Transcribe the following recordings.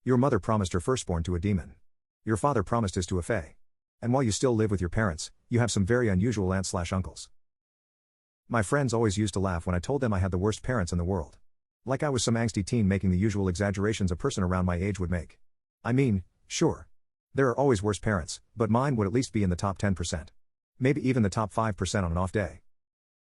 Your mother promised her firstborn to a demon. Your father promised his to a fae. And while you still live with your parents, you have some very unusual aunts/uncles. My friends always used to laugh when I told them I had the worst parents in the world. Like I was some angsty teen making the usual exaggerations a person around my age would make. I mean, sure. There are always worse parents, but mine would at least be in the top 10%. Maybe even the top 5% on an off day.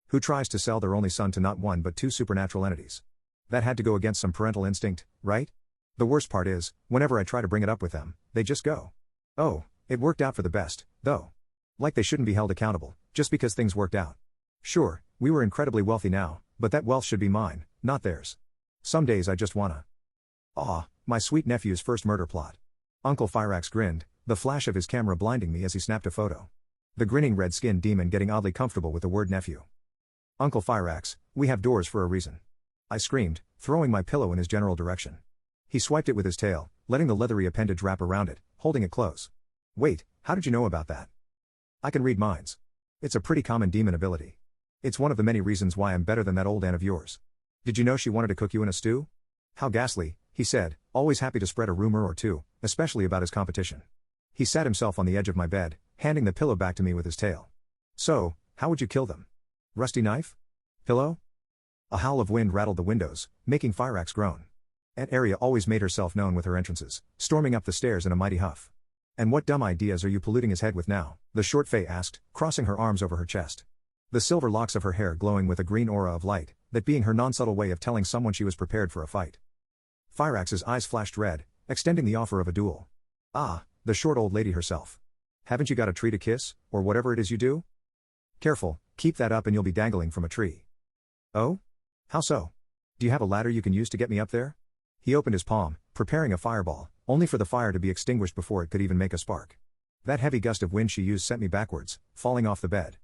Who tries to sell their only son to not one but two supernatural entities? That had to go against some parental instinct, right? The worst part is, whenever I try to bring it up with them, they just go. Oh, it worked out for the best, though. Like they shouldn't be held accountable, just because things worked out. Sure, we were incredibly wealthy now, but that wealth should be mine, not theirs. Some days I just wanna. Aw, my sweet nephew's first murder plot. Uncle Fyrax grinned, the flash of his camera blinding me as he snapped a photo. The grinning red-skinned demon getting oddly comfortable with the word nephew. Uncle Fyrax, we have doors for a reason. I screamed, throwing my pillow in his general direction. He swiped it with his tail, letting the leathery appendage wrap around it, holding it close. Wait, how did you know about that? I can read minds. It's a pretty common demon ability. It's one of the many reasons why I'm better than that old aunt of yours. Did you know she wanted to cook you in a stew? How ghastly, he said, always happy to spread a rumor or two, especially about his competition. He sat himself on the edge of my bed, handing the pillow back to me with his tail. So, how would you kill them? Rusty knife? Pillow? A howl of wind rattled the windows, making Fyrax groan. Aunt Aria always made herself known with her entrances, storming up the stairs in a mighty huff. And what dumb ideas are you polluting his head with now? The short fae asked, crossing her arms over her chest. The silver locks of her hair glowing with a green aura of light, that being her non-subtle way of telling someone she was prepared for a fight. Fyrax's eyes flashed red, extending the offer of a duel. Ah, the short old lady herself. Haven't you got a tree to kiss, or whatever it is you do? Careful, keep that up and you'll be dangling from a tree. Oh? How so? Do you have a ladder you can use to get me up there? He opened his palm, preparing a fireball, only for the fire to be extinguished before it could even make a spark. That heavy gust of wind she used sent me backwards, falling off the bed.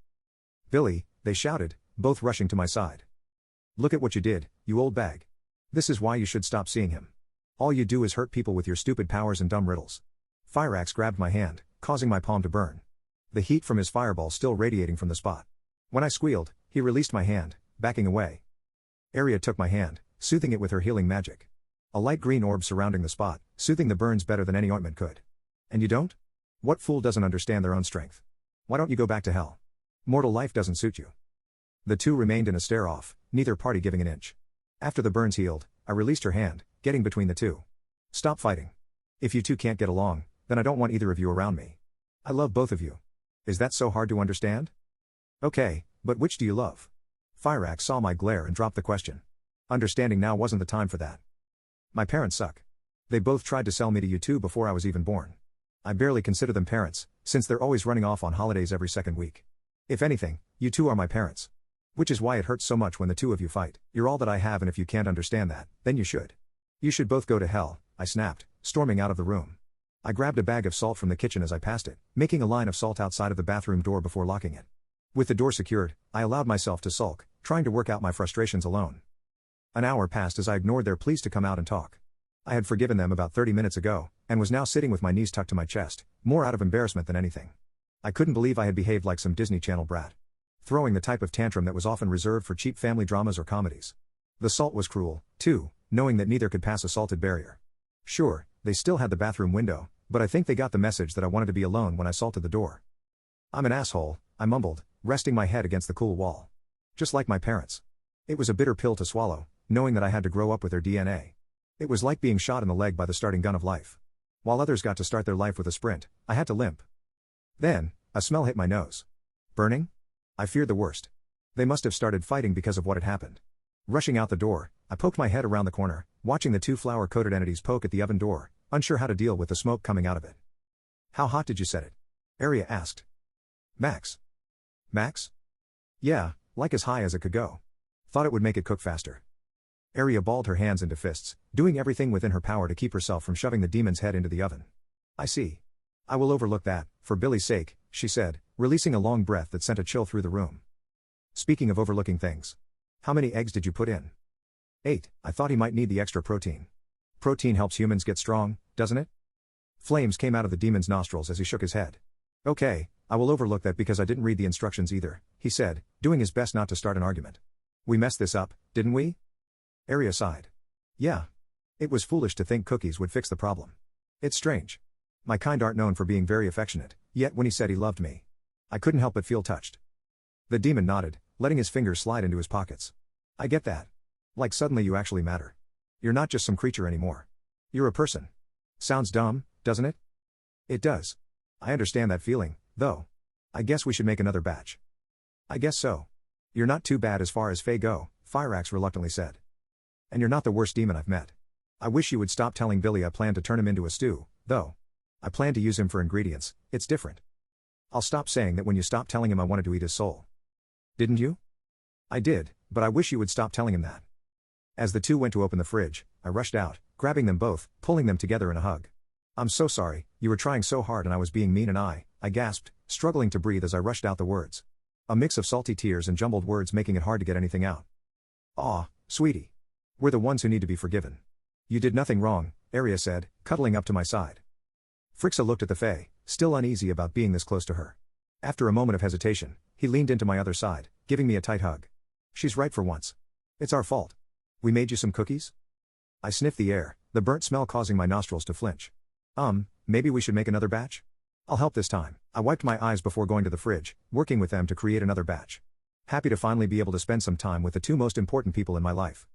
Billy, they shouted, both rushing to my side. Look at what you did, you old bag. This is why you should stop seeing him. All you do is hurt people with your stupid powers and dumb riddles. Fyrax grabbed my hand, causing my palm to burn. The heat from his fireball still radiating from the spot. When I squealed, he released my hand, backing away. Aria took my hand, soothing it with her healing magic. A light green orb surrounding the spot, soothing the burns better than any ointment could. And you don't? What fool doesn't understand their own strength? Why don't you go back to hell? Mortal life doesn't suit you. The two remained in a stare-off, neither party giving an inch. After the burns healed, I released her hand, getting between the two. Stop fighting. If you two can't get along, then I don't want either of you around me. I love both of you. Is that so hard to understand? Okay, but which do you love? Fyrax saw my glare and dropped the question. Understanding now wasn't the time for that. My parents suck. They both tried to sell me to you two before I was even born. I barely consider them parents, since they're always running off on holidays every second week. If anything, you two are my parents. Which is why it hurts so much when the two of you fight. You're all that I have, and if you can't understand that, then you should. You should both go to hell, I snapped, storming out of the room. I grabbed a bag of salt from the kitchen as I passed it, making a line of salt outside of the bathroom door before locking it. With the door secured, I allowed myself to sulk, trying to work out my frustrations alone. An hour passed as I ignored their pleas to come out and talk. I had forgiven them about 30 minutes ago, and was now sitting with my knees tucked to my chest, more out of embarrassment than anything. I couldn't believe I had behaved like some Disney Channel brat. Throwing the type of tantrum that was often reserved for cheap family dramas or comedies. The salt was cruel, too, knowing that neither could pass a salted barrier. Sure, they still had the bathroom window, but I think they got the message that I wanted to be alone when I salted the door. I'm an asshole, I mumbled, resting my head against the cool wall. Just like my parents. It was a bitter pill to swallow, knowing that I had to grow up with their DNA. It was like being shot in the leg by the starting gun of life. While others got to start their life with a sprint, I had to limp. Then, a smell hit my nose. Burning? I feared the worst. They must have started fighting because of what had happened. Rushing out the door, I poked my head around the corner, watching the two flour-coated entities poke at the oven door, unsure how to deal with the smoke coming out of it. How hot did you set it? Aria asked. Max. Max? Yeah, like as high as it could go. Thought it would make it cook faster. Aria balled her hands into fists, doing everything within her power to keep herself from shoving the demon's head into the oven. I see. I will overlook that, for Billy's sake, she said, releasing a long breath that sent a chill through the room. Speaking of overlooking things. How many eggs did you put in? 8, I thought he might need the extra protein. Protein helps humans get strong, doesn't it? Flames came out of the demon's nostrils as he shook his head. Okay, I will overlook that because I didn't read the instructions either, he said, doing his best not to start an argument. We messed this up, didn't we? Aria sighed. Yeah. It was foolish to think cookies would fix the problem. It's strange. My kind aren't known for being very affectionate, yet when he said he loved me, I couldn't help but feel touched. The demon nodded, letting his fingers slide into his pockets. I get that. Like suddenly you actually matter. You're not just some creature anymore. You're a person. Sounds dumb, doesn't it? It does. I understand that feeling, though. I guess we should make another batch. I guess so. You're not too bad as far as Fae go, Fyrax reluctantly said. And you're not the worst demon I've met. I wish you would stop telling Billy I plan to turn him into a stew, though. I plan to use him for ingredients, it's different. I'll stop saying that when you stopped telling him I wanted to eat his soul. Didn't you? I did, but I wish you would stop telling him that. As the two went to open the fridge, I rushed out, grabbing them both, pulling them together in a hug. I'm so sorry, you were trying so hard and I was being mean and I gasped, struggling to breathe as I rushed out the words. A mix of salty tears and jumbled words making it hard to get anything out. Aw, sweetie. We're the ones who need to be forgiven. You did nothing wrong, Arya said, cuddling up to my side. Frixa looked at the Fae, still uneasy about being this close to her. After a moment of hesitation, he leaned into my other side, giving me a tight hug. She's right for once. It's our fault. We made you some cookies? I sniffed the air, the burnt smell causing my nostrils to flinch. Maybe we should make another batch? I'll help this time. I wiped my eyes before going to the fridge, working with them to create another batch. Happy to finally be able to spend some time with the two most important people in my life.